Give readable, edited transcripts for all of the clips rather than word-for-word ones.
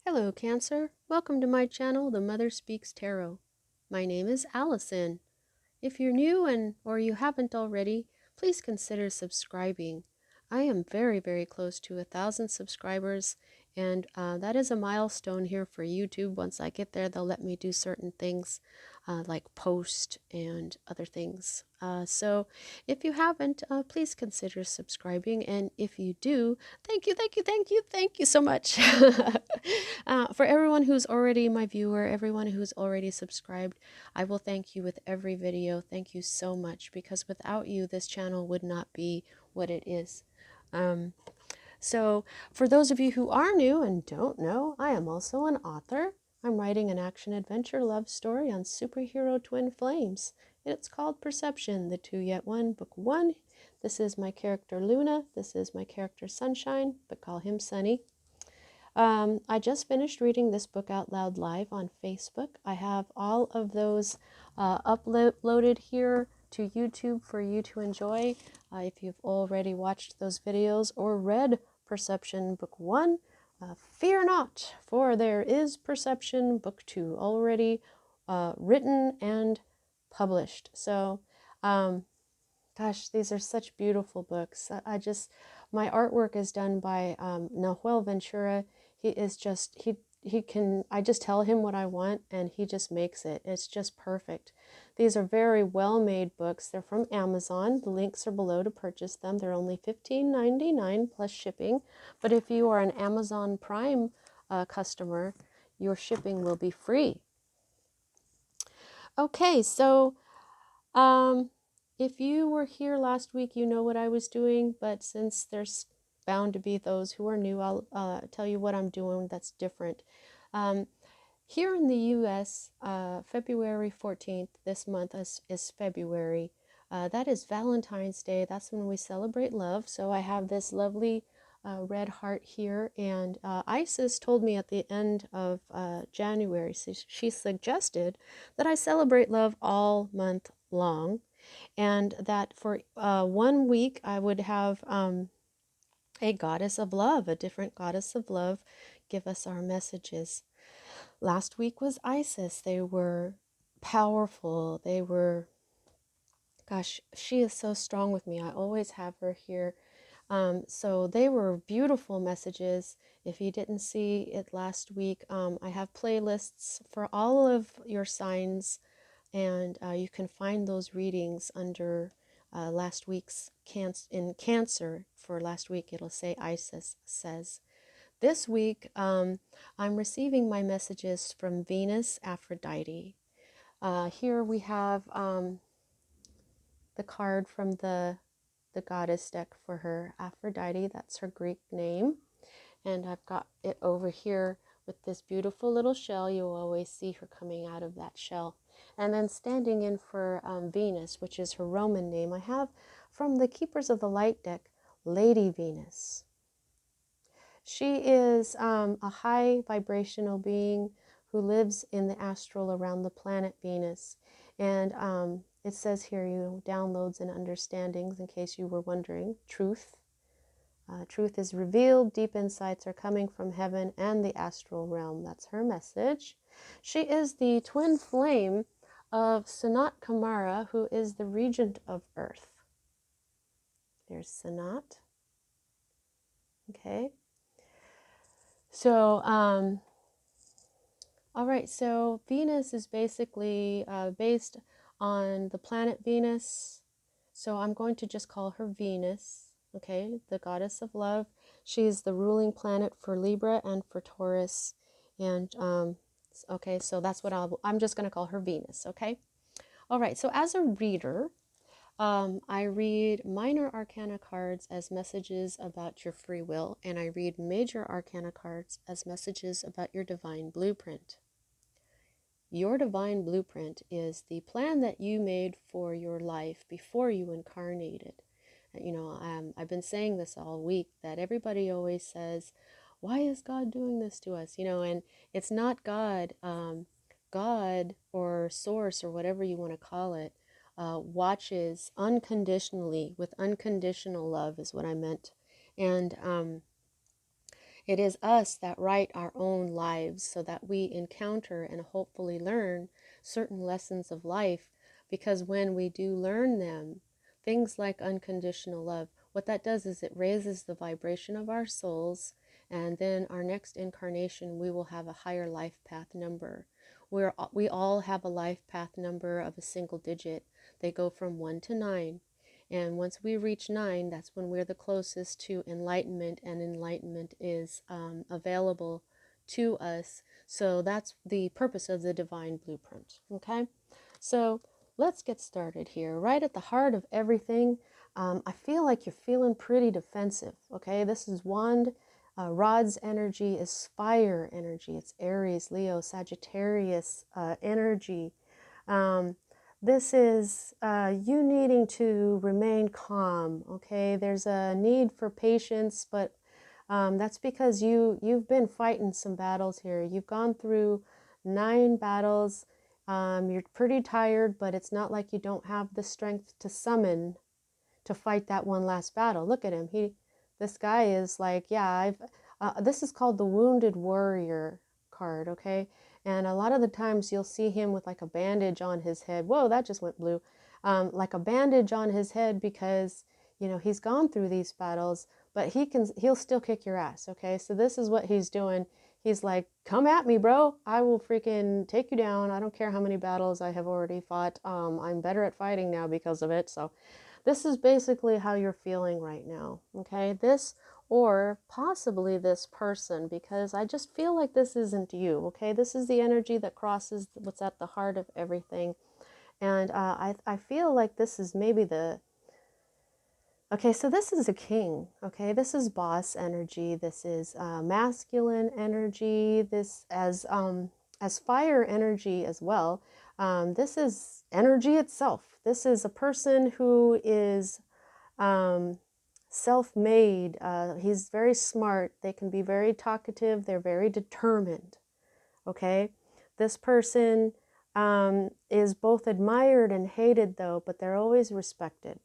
Hello, Cancer. Welcome to my channel, The Mother Speaks Tarot. My name is Allison. If you're new or you haven't already, please consider subscribing. I am very close to 1,000 subscribers, and that is a milestone here for YouTube. Once I get there, they'll let me do certain things like post and other things. So if you haven't, please consider subscribing. And if you do, thank you so much. For everyone who's already my viewer, everyone who's already subscribed, I will thank you with every video. Thank you so much, because without you, this channel would not be what it is. So for those of you who are new and don't know, I am also an author. I'm writing an action-adventure love story on superhero twin flames. It's called Perception, the Two Yet One, Book 1. This is my character Luna. This is my character Sunshine, but call him Sunny. I just finished reading this book out loud live on Facebook. I have all of those uploaded here to YouTube for you to enjoy. If you've already watched those videos or read Perception Book 1, fear not, for there is Perception Book 2 already written and published. So, gosh, these are such beautiful books. My artwork is done by Nahuel Ventura. He is just, he can, I just tell him what I want and he just makes it. It's just perfect. These are very well-made books. They're from Amazon. The links are below to purchase them. They're only $15.99 plus shipping. But if you are an Amazon Prime customer, your shipping will be free. Okay, so if you were here last week, you know what I was doing, but since there's bound to be those who are new, I'll tell you what I'm doing that's different. Here in the US, February 14th, this month is February. That is Valentine's Day. That's when we celebrate love. So I have this lovely red heart here, and Isis told me at the end of January, she suggested that I celebrate love all month long, and that for 1 week I would have a goddess of love, a different goddess of love, give us our messages. Last week was Isis. They were powerful. They were, gosh, she is so strong with me. I always have her here. So they were beautiful messages. If you didn't see it last week, I have playlists for all of your signs, and you can find those readings under last week's in Cancer. For last week, it'll say Isis says. This week, I'm receiving my messages from Venus, Aphrodite. Here we have the card from the goddess deck for her, Aphrodite. That's her Greek name. And I've got it over here with this beautiful little shell. You'll always see her coming out of that shell. And then standing in for Venus, which is her Roman name, I have from the Keepers of the Light deck, Lady Venus. She is a high vibrational being who lives in the astral around the planet Venus. And it says here, downloads and understandings, in case you were wondering, truth. Truth is revealed, deep insights are coming from heaven and the astral realm. That's her message. She is the twin flame of Sanat Kumara, who is the regent of Earth. There's Sanat. Okay. So, all right, so Venus is basically based on the planet Venus. So I'm going to just call her Venus, okay, the goddess of love. She's the ruling planet for Libra and for Taurus. And, okay, so that's what I'm just going to call her Venus, okay? All right, so as a reader, I read minor arcana cards as messages about your free will, and I read major arcana cards as messages about your divine blueprint. Your divine blueprint is the plan that you made for your life before you incarnated. You know, I've been saying this all week, that everybody always says, why is God doing this to us? You know, and it's not God. God or source or whatever you want to call it, watches unconditionally, with unconditional love is what I meant. And It is us that write our own lives so that we encounter and hopefully learn certain lessons of life. Because when we do learn them, things like unconditional love, what that does is it raises the vibration of our souls, and then our next incarnation, we will have a higher life path number. We all have a life path number of a single digit. They go from 1 to 9. And once we reach 9, that's when we're the closest to enlightenment, and enlightenment is available to us. So that's the purpose of the divine blueprint. Okay, so let's get started here. Right at the heart of everything, I feel like you're feeling pretty defensive. Okay, this is wand. Rod's energy is fire energy. It's Aries, Leo, Sagittarius energy. Um, this is you needing to remain calm. Okay, there's a need for patience, but that's because you've been fighting some battles here. You've gone through 9 battles. You're pretty tired, but it's not like you don't have the strength to summon to fight that one last battle. Look at him. This guy is like, yeah, this is called the Wounded Warrior card, okay? And a lot of the times you'll see him with like a bandage on his head. Whoa, that just went blue. Like a bandage on his head because, he's gone through these battles, but he'll still kick your ass, okay? So this is what he's doing. He's like, come at me, bro. I will freaking take you down. I don't care how many battles I have already fought. I'm better at fighting now because of it. So this is basically how you're feeling right now, okay? This or possibly this person, because I just feel like this isn't you, okay? This is the energy that crosses what's at the heart of everything. And I feel like this is maybe okay, so this is a king, okay? This is boss energy. This is masculine energy. This as fire energy as well. This is energy itself. This is a person who is self-made. He's very smart. They can be very talkative. They're very determined. Okay, this person is both admired and hated, though, but they're always respected.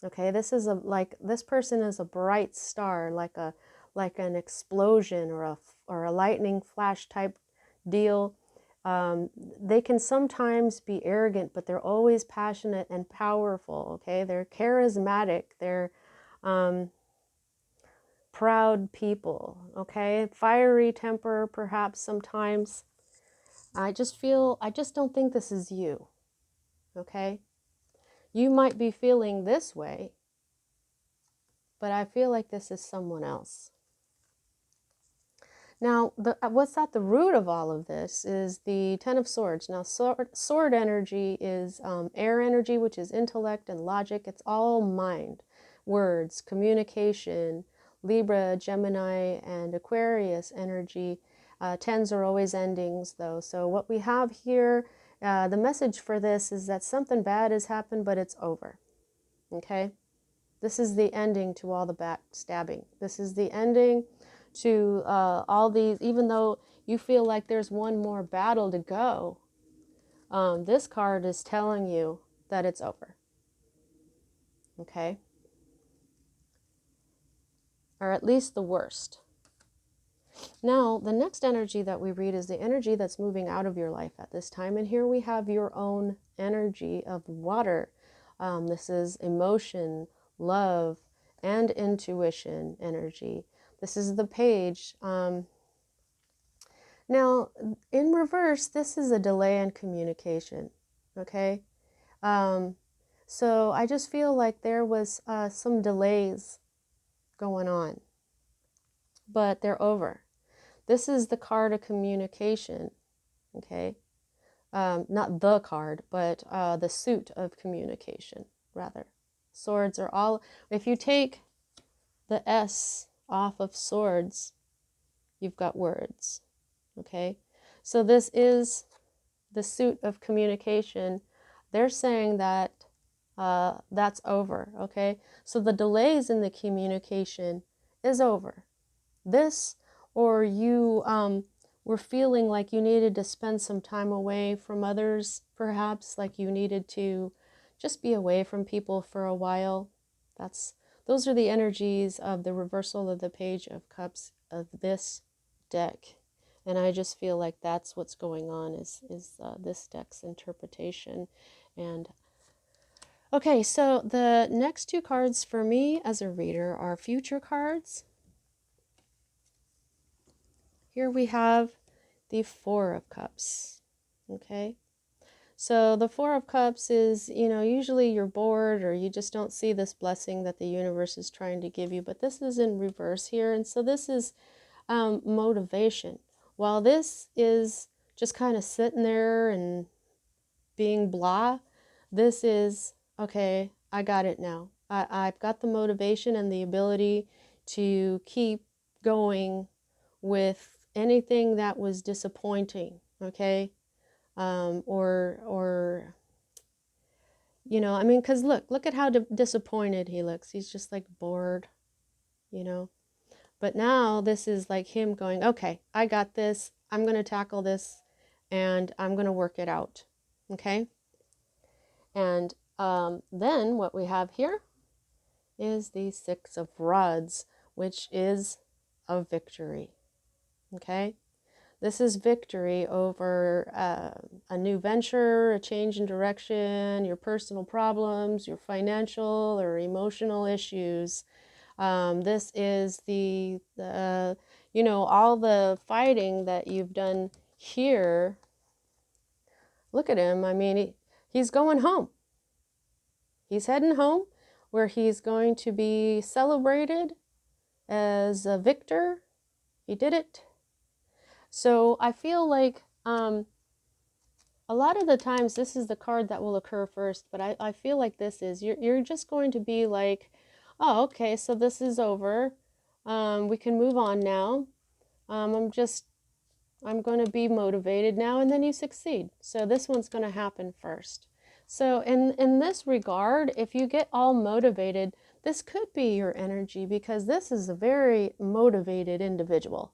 Okay, this person is a bright star, like an explosion or a lightning flash type deal. They can sometimes be arrogant, but they're always passionate and powerful. Okay, they're charismatic. They're proud people. Okay, fiery temper, perhaps sometimes. I just don't think this is you. Okay, you might be feeling this way, but I feel like this is someone else. Now, what's at the root of all of this is the Ten of Swords. Now, sword energy is air energy, which is intellect and logic. It's all mind, words, communication. Libra, Gemini, and Aquarius energy. Tens are always endings, though. So what we have here, the message for this is that something bad has happened, but it's over. Okay? This is the ending to all the backstabbing. This is the ending to all these, even though you feel like there's one more battle to go, this card is telling you that it's over. Okay? Or at least the worst. Now, the next energy that we read is the energy that's moving out of your life at this time. And here we have your own energy of water. This is emotion, love, and intuition energy. This is the page. Now, in reverse, this is a delay in communication, okay? So I just feel like there was some delays going on, but they're over. This is the card of communication, okay? Not the card, but the suit of communication, rather. Swords are all, if you take the S off of swords, you've got words, okay? So this is the suit of communication. They're saying that that's over, okay? So the delays in the communication is over. This, or you were feeling like you needed to spend some time away from others, perhaps, like you needed to just be away from people for a while. Those are the energies of the reversal of the Page of Cups of this deck. And I just feel like that's what's going on is this deck's interpretation. And okay, so the next two cards for me as a reader are future cards. Here we have the Four of Cups. Okay, so the Four of Cups is, usually you're bored or you just don't see this blessing that the universe is trying to give you, but this is in reverse here. And so this is motivation. While this is just kind of sitting there and being blah, this is, okay, I got it now. I've got the motivation and the ability to keep going with anything that was disappointing, okay? Or I mean, because look at how disappointed he looks. He's just like bored, you know? But now this is like him going, okay, I got this. I'm going to tackle this and I'm going to work it out. Okay? And then what we have here is the Six of Rods, which is a victory. Okay? This is victory over a new venture, a change in direction, your personal problems, your financial or emotional issues. This is all the fighting that you've done here. Look at him. I mean, he's going home. He's heading home where he's going to be celebrated as a victor. He did it. So I feel like a lot of the times this is the card that will occur first, but I feel like this is, you're just going to be like, oh, okay, so this is over. We can move on now. I'm going to be motivated now, and then you succeed. So this one's going to happen first. So in this regard, if you get all motivated, this could be your energy because this is a very motivated individual.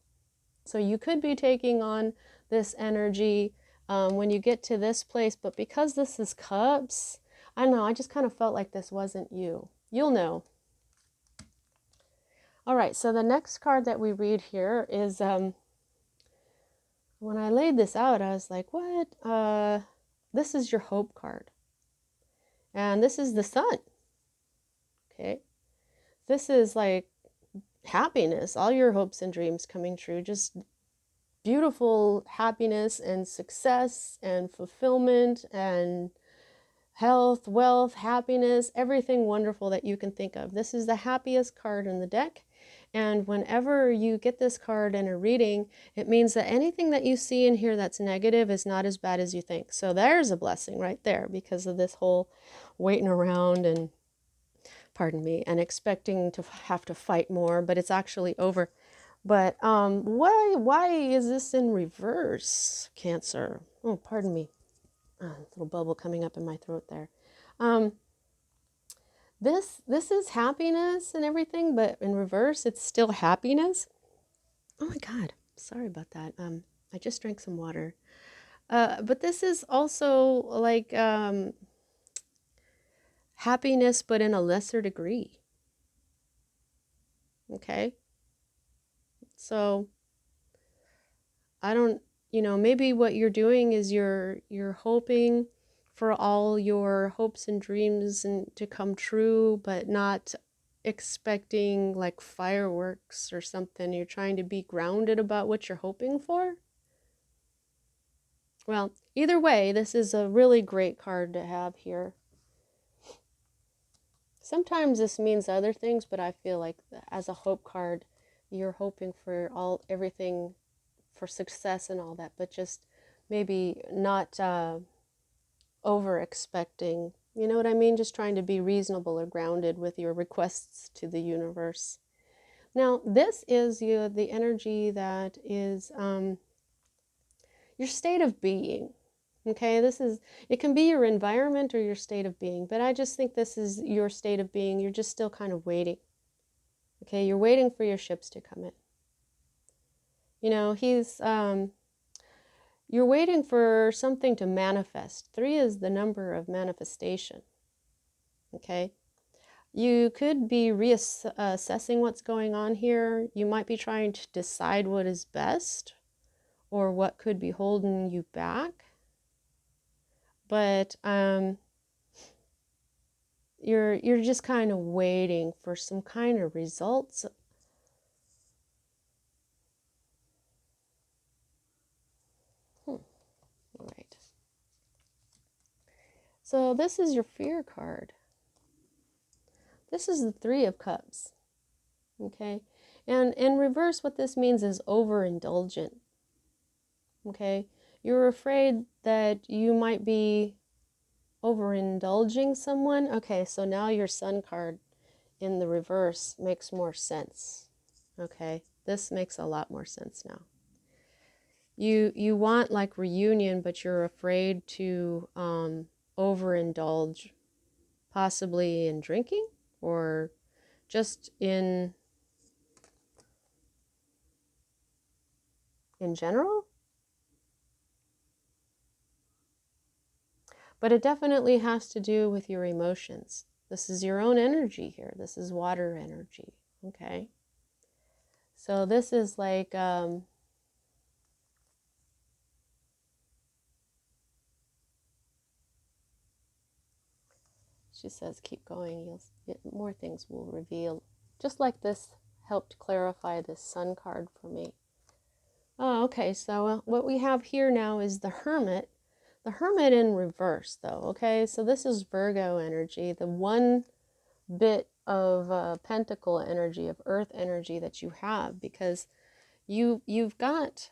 So you could be taking on this energy when you get to this place, but because this is cups, I don't know, I just kind of felt like this wasn't you. You'll know. All right, so the next card that we read here is, when I laid this out, I was like, what? This is your hope card. And this is the sun. Okay. This is like happiness, all your hopes and dreams coming true, just beautiful happiness and success and fulfillment and health, wealth, happiness, everything wonderful that you can think of. This is the happiest card in the deck. And whenever you get this card in a reading, it means that anything that you see in here that's negative is not as bad as you think. So there's a blessing right there because of this whole waiting around and, pardon me, and expecting to have to fight more, but it's actually over. But why is this in reverse, Cancer? Oh, pardon me. Little bubble coming up in my throat there. This is happiness and everything, but in reverse, it's still happiness. Oh my God, sorry about that. I just drank some water. But this is also like happiness, but in a lesser degree. Okay. So I don't, maybe what you're doing is you're hoping for all your hopes and dreams and to come true, but not expecting like fireworks or something. You're trying to be grounded about what you're hoping for. Well, either way, this is a really great card to have here. Sometimes this means other things, but I feel like as a hope card, you're hoping for everything for success and all that, but just maybe not over expecting, you know what I mean? Just trying to be reasonable or grounded with your requests to the universe. Now, this is the energy that is your state of being. Okay, it can be your environment or your state of being, but I just think this is your state of being. You're just still kind of waiting. Okay, you're waiting for your ships to come in. You're waiting for something to manifest. 3 is the number of manifestation. Okay? You could be reassessing what's going on here. You might be trying to decide what is best or what could be holding you back. But you're just kind of waiting for some kind of results. All right. So this is your fear card. This is the Three of Cups. Okay. And in reverse, what this means is overindulgent. Okay. You're afraid that you might be overindulging someone. Okay, so now your Sun card in the reverse makes more sense. Okay, this makes a lot more sense now. You want like reunion, but you're afraid to overindulge, possibly in drinking or just in general. But it definitely has to do with your emotions. This is your own energy here. This is water energy. Okay. So this is like she says, keep going. More things will reveal. Just like this helped clarify this Sun card for me. Oh, okay. So what we have here now is the Hermit. The Hermit in reverse, though. Okay, so this is Virgo energy, the one bit of Pentacle energy, of Earth energy that you have, because you've got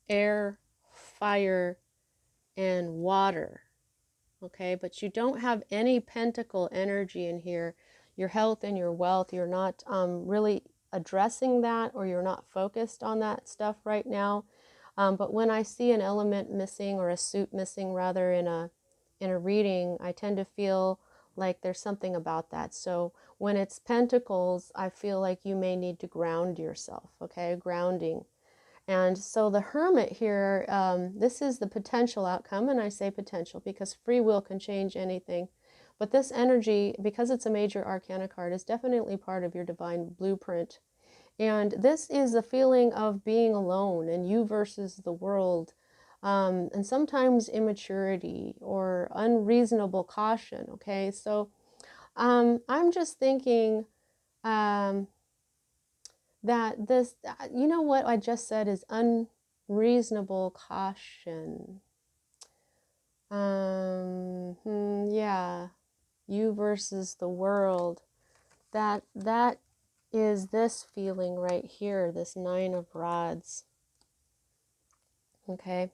air, fire, and water. Okay, but you don't have any Pentacle energy in here. Your health and your wealth, you're not really addressing that, or you're not focused on that stuff right now. But when I see an element missing, or a suit missing rather, in a reading, I tend to feel like there's something about that. So when it's Pentacles, I feel like you may need to ground yourself, okay? Grounding. And so the Hermit here, this is the potential outcome, and I say potential because free will can change anything. But this energy, because it's a major arcana card, is definitely part of your divine blueprint. And this is a feeling of being alone and you versus the world, and sometimes immaturity or unreasonable caution, okay? So I'm just thinking that this, you know what I just said is unreasonable caution. Yeah, you versus the world. That is this feeling right here, this Nine of Rods. Okay.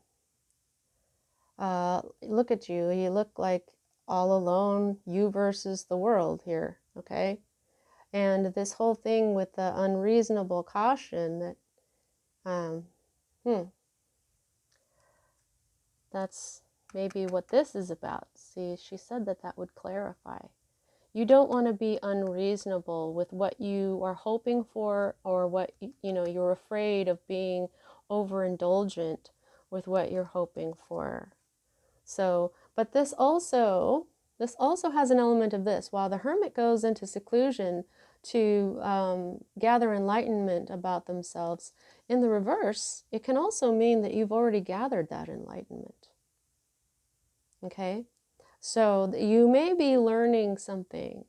Look at you. You look like all alone, you versus the world here. Okay. And this whole thing with the unreasonable caution that, that's maybe what this is about. See, she said that that would clarify. You don't want to be unreasonable with what you are hoping for, or what, you know, you're afraid of being overindulgent with what you're hoping for. So, but this also has an element of this. While the Hermit goes into seclusion to gather enlightenment about themselves, in the reverse, it can also mean that you've already gathered that enlightenment. Okay? So you may be learning something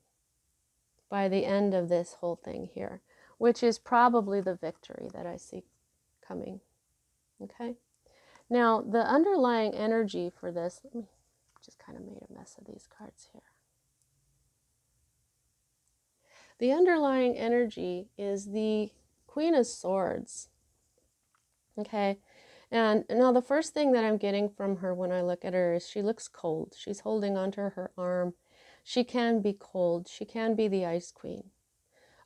by the end of this whole thing here, which is probably the victory that I see coming. Okay? Now, the underlying energy for this, let me just kind of made a mess of these cards here. The underlying energy is the Queen of Swords. Okay? And now the first thing that I'm getting from her when I look at her is she looks cold. She's holding onto her arm. She can be cold. She can be the Ice Queen.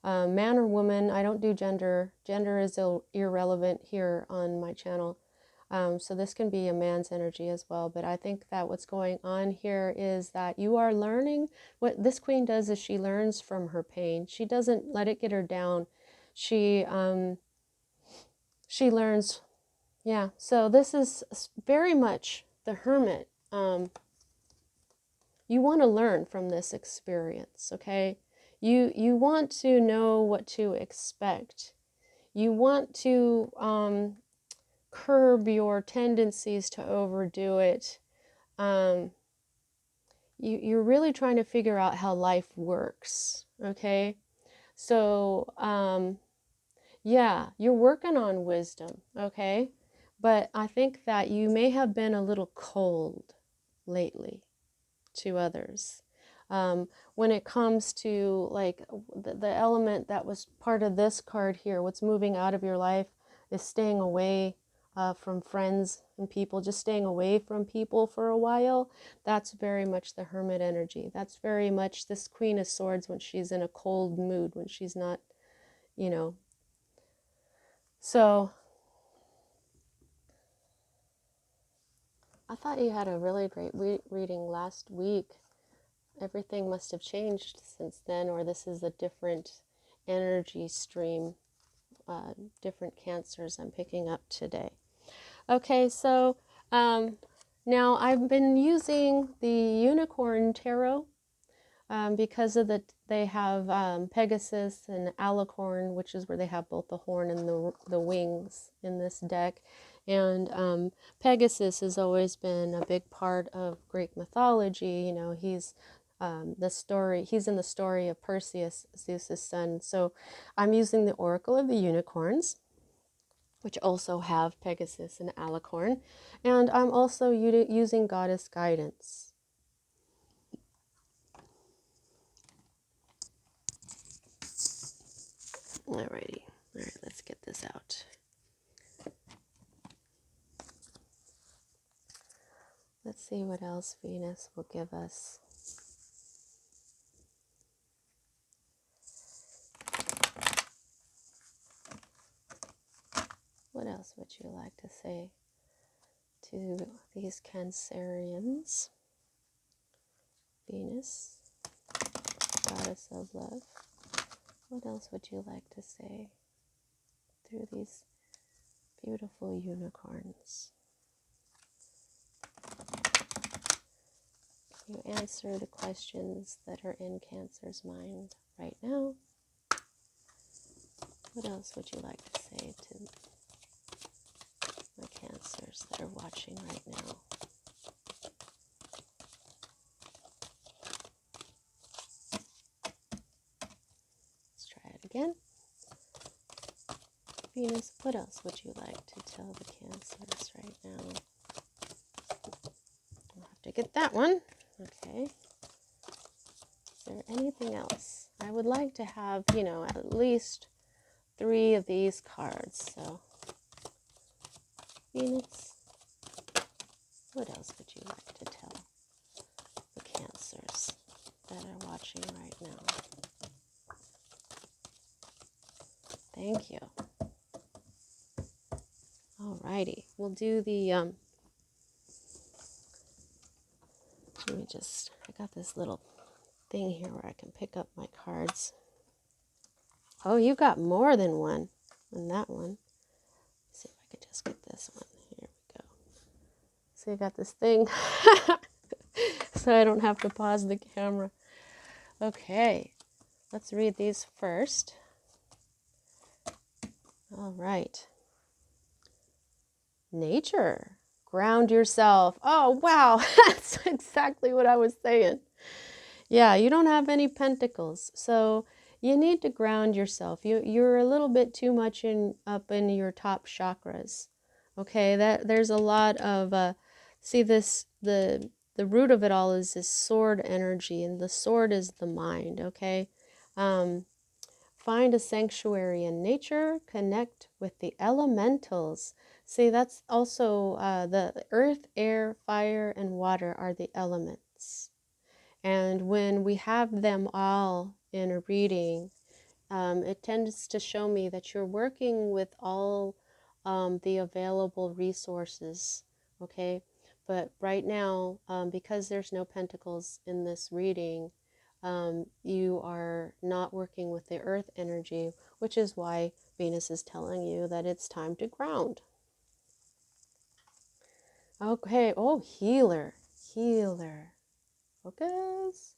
Man or woman, I don't do gender. Gender is irrelevant here on my channel. So this can be a man's energy as well. But I think that what's going on here is that you are learning. What this queen does is she learns from her pain. She doesn't let it get her down. She learns. Yeah, so this is very much the Hermit. you want to learn from this experience, okay? You want to know what to expect. You want to curb your tendencies to overdo it. You're really trying to figure out how life works, okay? So, yeah, you're working on wisdom, okay? But I think that you may have been a little cold lately to others. When it comes to like the element that was part of this card here, what's moving out of your life is staying away from friends and people, just staying away from people for a while. That's very much the Hermit energy. That's very much this Queen of Swords when she's in a cold mood, when she's not, you know. So I thought you had a really great reading last week. Everything must have changed since then, or this is a different energy stream, different cancers I'm picking up today. Okay, so now I've been using the Unicorn Tarot because of they have Pegasus and Alicorn, which is where they have both the horn and the wings in this deck. And Pegasus has always been a big part of Greek mythology. You know, he's he's in the story of Perseus, Zeus's son. So I'm using the Oracle of the Unicorns, which also have Pegasus and Alicorn. And I'm also using Goddess Guidance. Alrighty, all right, let's get this out. Let's see what else Venus will give us. What else would you like to say to these Cancerians? Venus, Goddess of Love. What else would you like to say through these beautiful unicorns? You answer the questions that are in Cancer's mind right now. What else would you like to say to my Cancers that are watching right now? Let's try it again. Venus, what else would you like to tell the Cancers right now? I'll have to get that one. Okay. Is there anything else? I would like to have, you know, at least 3 of these cards. So, Venus, what else would you like to tell the Cancers that are watching right now? Thank you. Alrighty, we'll do the, let me just, I got this little thing here where I can pick up my cards. Oh, you got more than one on that one. Let's see if I can just get this one. Here we go. So you got this thing, so I don't have to pause the camera. Okay, let's read these first. All right. Nature. Ground yourself. Oh, wow. That's exactly what I was saying. Yeah, you don't have any pentacles, so you need to ground yourself. You're a little bit too much up in your top chakras. Okay, there's a lot of see this the root of it all is this sword energy, and the sword is the mind. Okay, find a sanctuary in nature. Connect with the elementals. See, that's also the earth, air, fire, and water are the elements. And when we have them all in a reading, it tends to show me that you're working with all the available resources, okay? But right now, because there's no pentacles in this reading, you are not working with the earth energy, which is why Venus is telling you that it's time to ground. Okay, oh, healer, healer. Focus.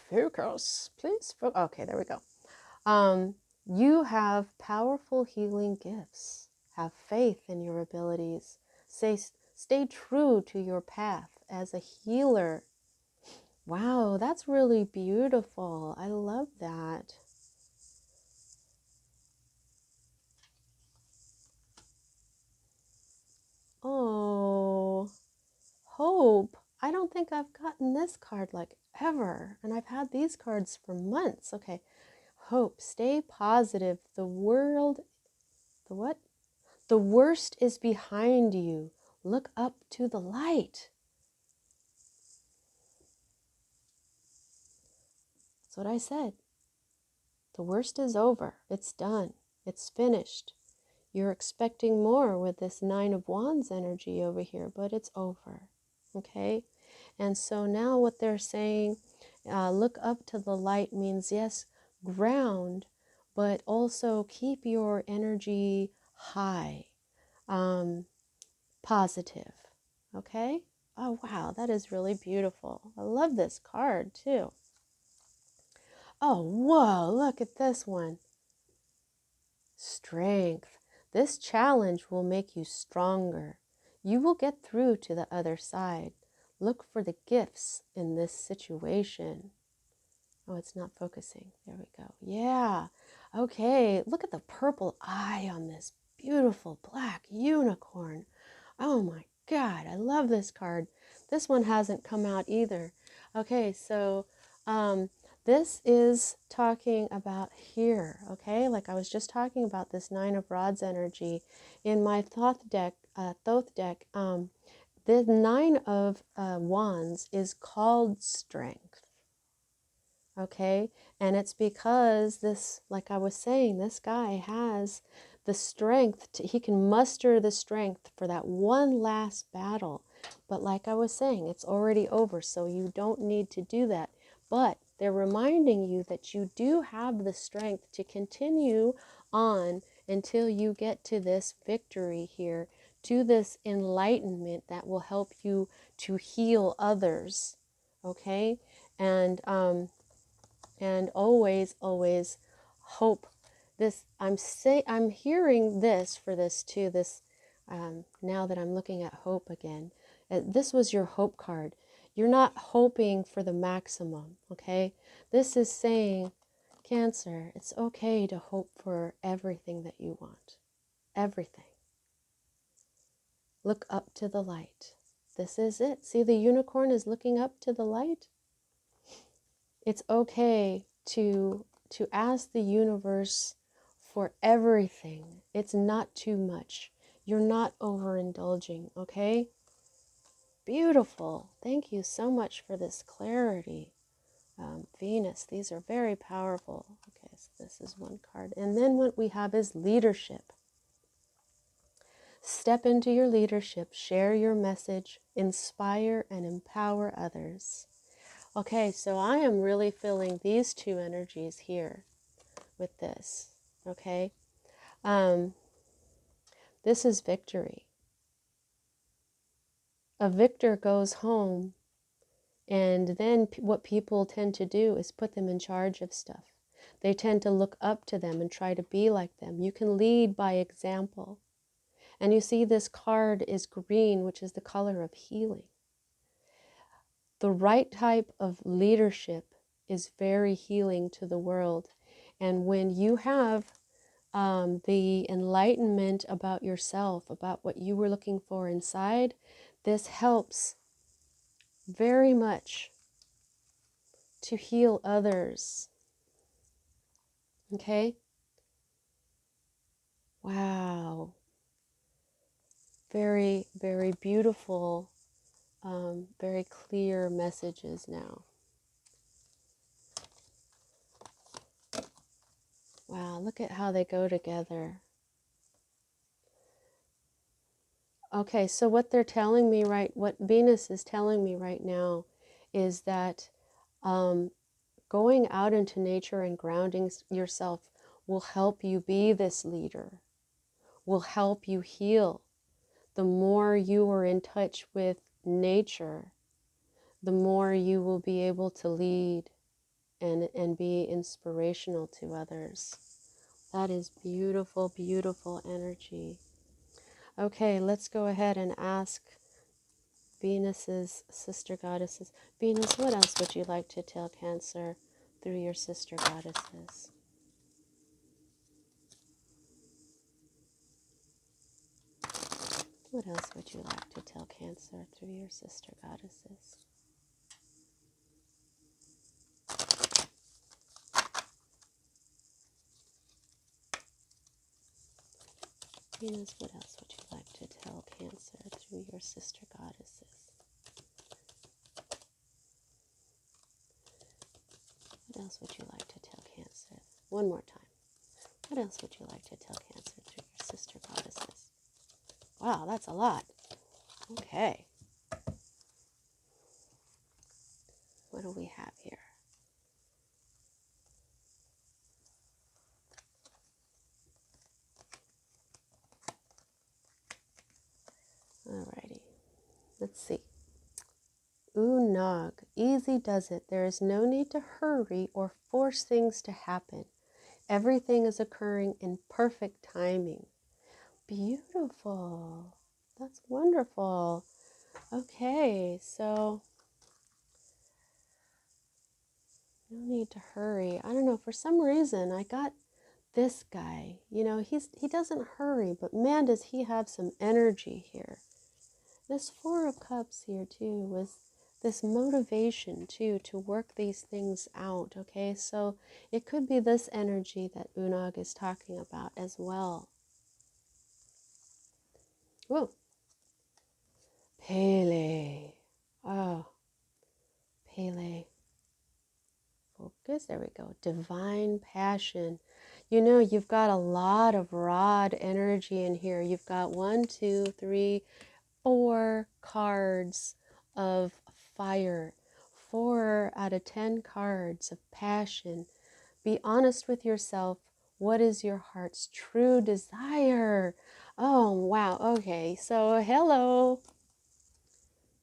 Focus. Please. Okay, there we go. You have powerful healing gifts. Have faith in your abilities. Stay true to your path as a healer. Wow, that's really beautiful. I love that. Oh, hope. I don't think I've gotten this card like ever. And I've had these cards for months. Okay. Hope. Stay positive. The what? The worst is behind you. Look up to the light. That's what I said. The worst is over. It's done. It's finished. You're expecting more with this Nine of Wands energy over here, but it's over. Okay? And so now what they're saying, look up to the light means, yes, ground, but also keep your energy high, positive. Okay? Oh, wow, that is really beautiful. I love this card too. Oh, whoa, look at this one. Strength. This challenge will make you stronger. You will get through to the other side. Look for the gifts in this situation. Oh, it's not focusing. There we go. Yeah. Okay. Look at the purple eye on this beautiful black unicorn. Oh my God. I love this card. This one hasn't come out either. Okay. So, this is talking about here. Okay. Like I was just talking about this Nine of Rods energy in my Thoth deck, the Nine of Wands is called strength. Okay, and it's because this, like I was saying, this guy has the strength he can muster the strength for that one last battle. But like I was saying, it's already over, so you don't need to do that. But they're reminding you that you do have the strength to continue on until you get to this victory here, to this enlightenment that will help you to heal others. Okay, and always hope. This I'm hearing this for this too. This now that I'm looking at hope again, this was your hope card. You're not hoping for the maximum. Okay, this is saying, Cancer, it's okay to hope for everything that you want. Everything. Look up to the light. This is it. See, the unicorn is looking up to the light. It's okay to ask the universe for everything. It's not too much. You're not overindulging, okay? Beautiful. Thank you so much for this clarity. Venus, these are very powerful. Okay, so this is one card. And then what we have is leadership. Step into your leadership, share your message, inspire and empower others. Okay, so I am really feeling these two energies here with this. Okay, this is victory. A victor goes home, and then what people tend to do is put them in charge of stuff. They tend to look up to them and try to be like them. You can lead by example. And you see this card is green, which is the color of healing. The right type of leadership is very healing to the world. And when you have the enlightenment about yourself, about what you were looking for inside, this helps very much to heal others. Okay? Wow. Very, very beautiful, very clear messages now. Wow, look at how they go together. Okay, so what they're telling me what Venus is telling me right now is that going out into nature and grounding yourself will help you be this leader, will help you heal. The more you are in touch with nature, the more you will be able to lead and be inspirational to others. That is beautiful, beautiful energy. Okay, let's go ahead and ask Venus's sister goddesses. Venus, what else would you like to tell Cancer through your sister goddesses? What else would you like to tell Cancer through your sister goddesses? Venus, what else would you like to tell Cancer through your sister goddesses? What else would you like to tell Cancer? One more time. What else would you like to tell Cancer through your sister goddesses? Wow, that's a lot. Okay. What do we have here? Alrighty. Let's see. Nog, easy does it. There is no need to hurry or force things to happen. Everything is occurring in perfect timing. Beautiful. That's wonderful. Okay, so no need to hurry. I don't know, for some reason I got this guy. You know, he doesn't hurry, but man, does he have some energy here. This Four of Cups here too was this motivation too to work these things out. Okay, so it could be this energy that Unag is talking about as well. Whoa. Pele. Oh, Pele. Focus. There we go. Divine passion. You know, you've got a lot of rod energy in here. You've got 1, 2, 3, 4 cards of fire. 4 out of 10 cards of passion. Be honest with yourself. What is your heart's true desire? Oh, wow. Okay, so hello.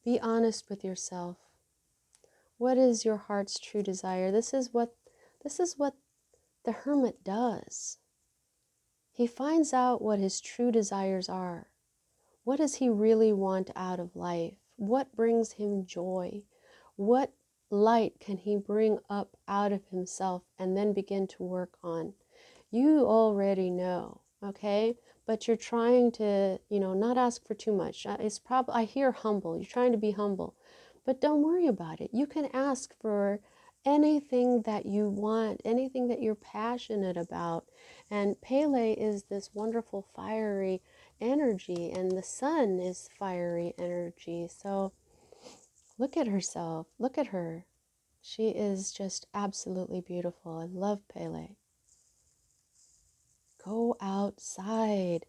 Be honest with yourself. What is your heart's true desire? This is what the Hermit does. He finds out what his true desires are. What does he really want out of life? What brings him joy? What light can he bring up out of himself and then begin to work on? You already know, okay? But you're trying to, not ask for too much. I hear humble. You're trying to be humble. But don't worry about it. You can ask for anything that you want, anything that you're passionate about. And Pele is this wonderful fiery energy, and the sun is fiery energy. So look at herself. Look at her. She is just absolutely beautiful. I love Pele. Go outside.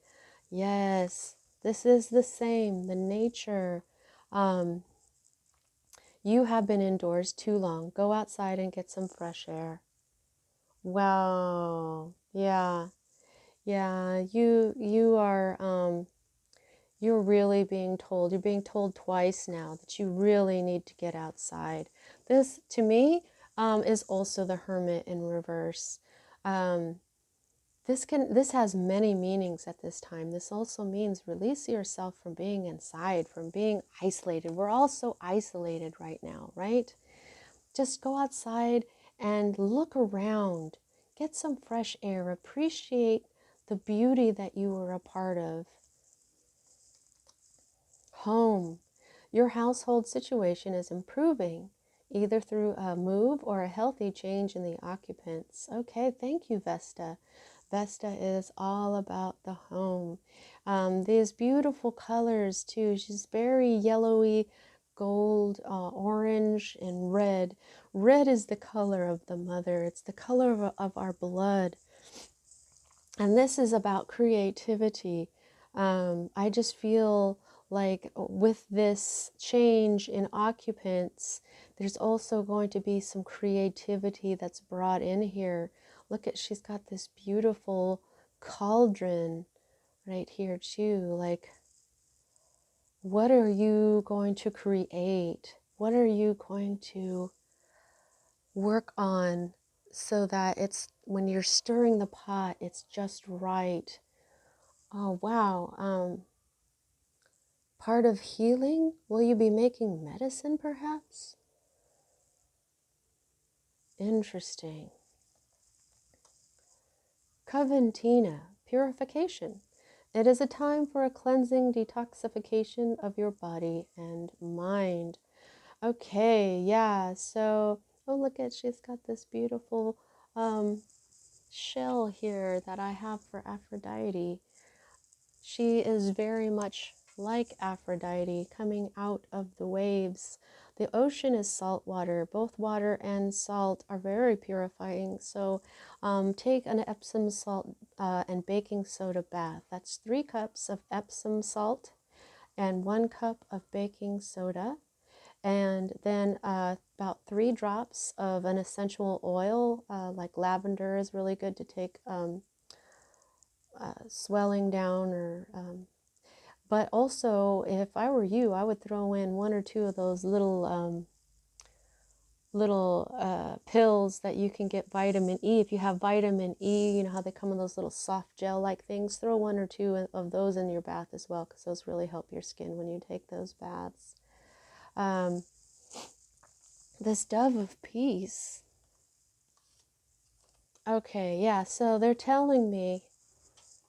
Yes, this is the same. The nature. You have been indoors too long. Go outside and get some fresh air. Wow. Yeah. Yeah. You are you're really being told. You're being told twice now that you really need to get outside. This to me is also the Hermit in reverse. This has many meanings at this time. This also means release yourself from being inside, from being isolated. We're all so isolated right now, right? Just go outside and look around. Get some fresh air. Appreciate the beauty that you were a part of. Home. Your household situation is improving, either through a move or a healthy change in the occupants. Okay, thank you, Vesta. Vesta is all about the home. These beautiful colors too. She's very yellowy, gold, orange, and red. Red is the color of the mother. It's the color of our blood. And this is about creativity. I just feel like with this change in occupants, there's also going to be some creativity that's brought in here. Look at, she's got this beautiful cauldron right here too. Like, what are you going to create? What are you going to work on so that it's, when you're stirring the pot, it's just right? Oh, wow. Part of healing? Will you be making medicine, perhaps? Interesting. Coventina, purification. It is a time for a cleansing detoxification of your body and mind. Okay, yeah, so, oh, look at, she's got this beautiful shell here that I have for Aphrodite. She is very much like Aphrodite, coming out of the waves. The ocean is salt water. Both water and salt are very purifying. So take an Epsom salt and baking soda bath. That's 3 cups of Epsom salt and 1 cup of baking soda. And then about 3 drops of an essential oil, like lavender is really good to take swelling down, or but also, if I were you, I would throw in 1 or 2 of those little pills that you can get vitamin E. If you have vitamin E, you know how they come in those little soft gel-like things. Throw 1 or 2 of those in your bath as well, because those really help your skin when you take those baths. This dove of peace. Okay, yeah. So they're telling me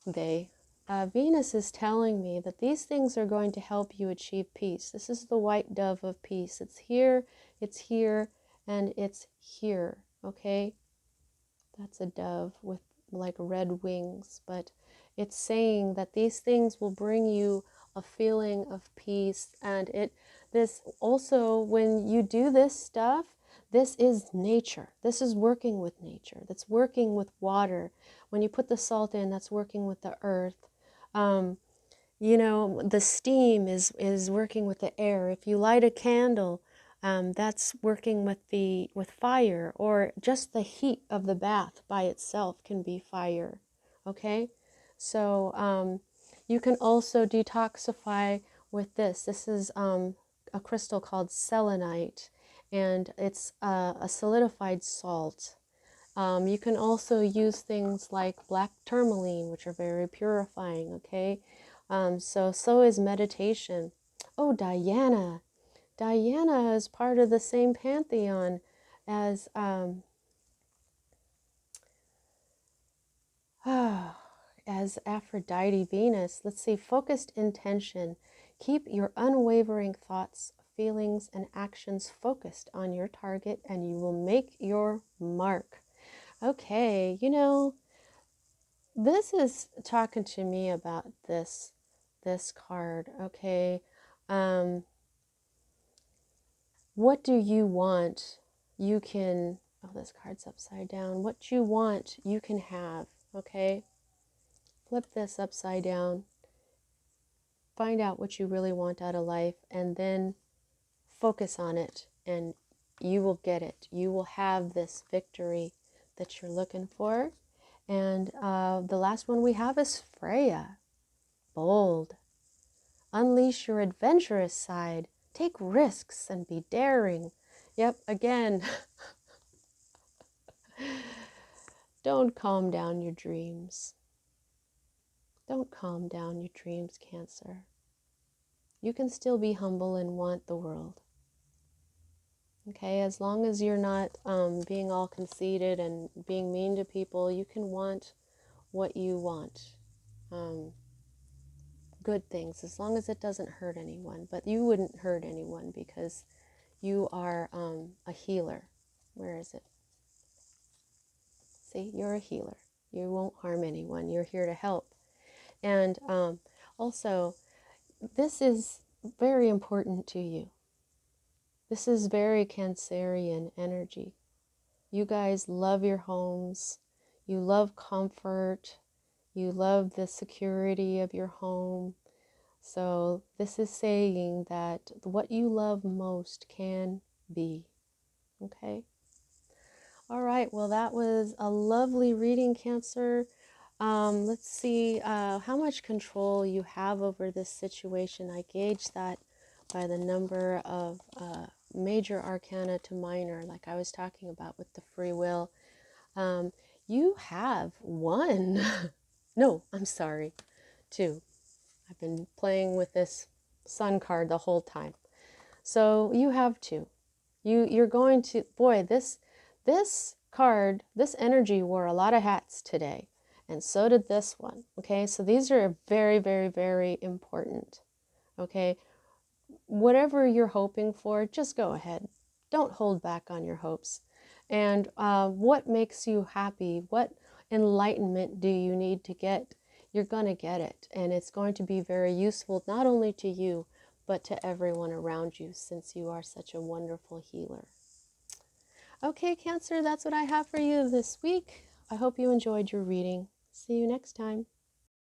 Venus is telling me that these things are going to help you achieve peace. This is the white dove of peace. It's here, and it's here, okay? That's a dove with like red wings, but it's saying that these things will bring you a feeling of peace. And this also, when you do this stuff, this is nature. This is working with nature. That's working with water. When you put the salt in, that's working with the earth. You know, the steam is working with the air. If you light a candle, that's working with fire, or just the heat of the bath by itself can be fire. Okay, so you can also detoxify with this. This is a crystal called selenite, and it's a solidified salt. You can also use things like black tourmaline, which are very purifying, okay? So is meditation. Oh, Diana. Diana is part of the same pantheon as as Aphrodite, Venus. Let's see, focused intention. Keep your unwavering thoughts, feelings, and actions focused on your target, and you will make your mark. Okay, you know, this is talking to me about this card, okay? What do you want? You can, oh, this card's upside down. What you want, you can have, okay? Flip this upside down. Find out what you really want out of life, and then focus on it, and you will get it. You will have this victory that you're looking for. And the last one we have is Freya. Bold. Unleash your adventurous side. Take risks and be daring. Yep, again. Don't calm down your dreams. Don't calm down your dreams, Cancer. You can still be humble and want the world. Okay, as long as you're not being all conceited and being mean to people, you can want what you want. Good things, as long as it doesn't hurt anyone. But you wouldn't hurt anyone because you are a healer. Where is it? See, you're a healer. You won't harm anyone. You're here to help. And also, this is very important to you. This is very Cancerian energy. You guys love your homes. You love comfort. You love the security of your home. So this is saying that what you love most can be. Okay? All right, well, that was a lovely reading, Cancer. Let's see how much control you have over this situation. I gauge that by the number of major arcana to minor, like I was talking about with the free will. You have one. No, I'm sorry, two. I've been playing with this sun card the whole time. So you have two. You're going to, boy, this card, this energy wore a lot of hats today, and so did this one. Okay, so these are very, very, very important. Okay, whatever you're hoping for, just go ahead. Don't hold back on your hopes. And what makes you happy? What enlightenment do you need to get? You're going to get it. And it's going to be very useful, not only to you, but to everyone around you, since you are such a wonderful healer. Okay, Cancer, that's what I have for you this week. I hope you enjoyed your reading. See you next time.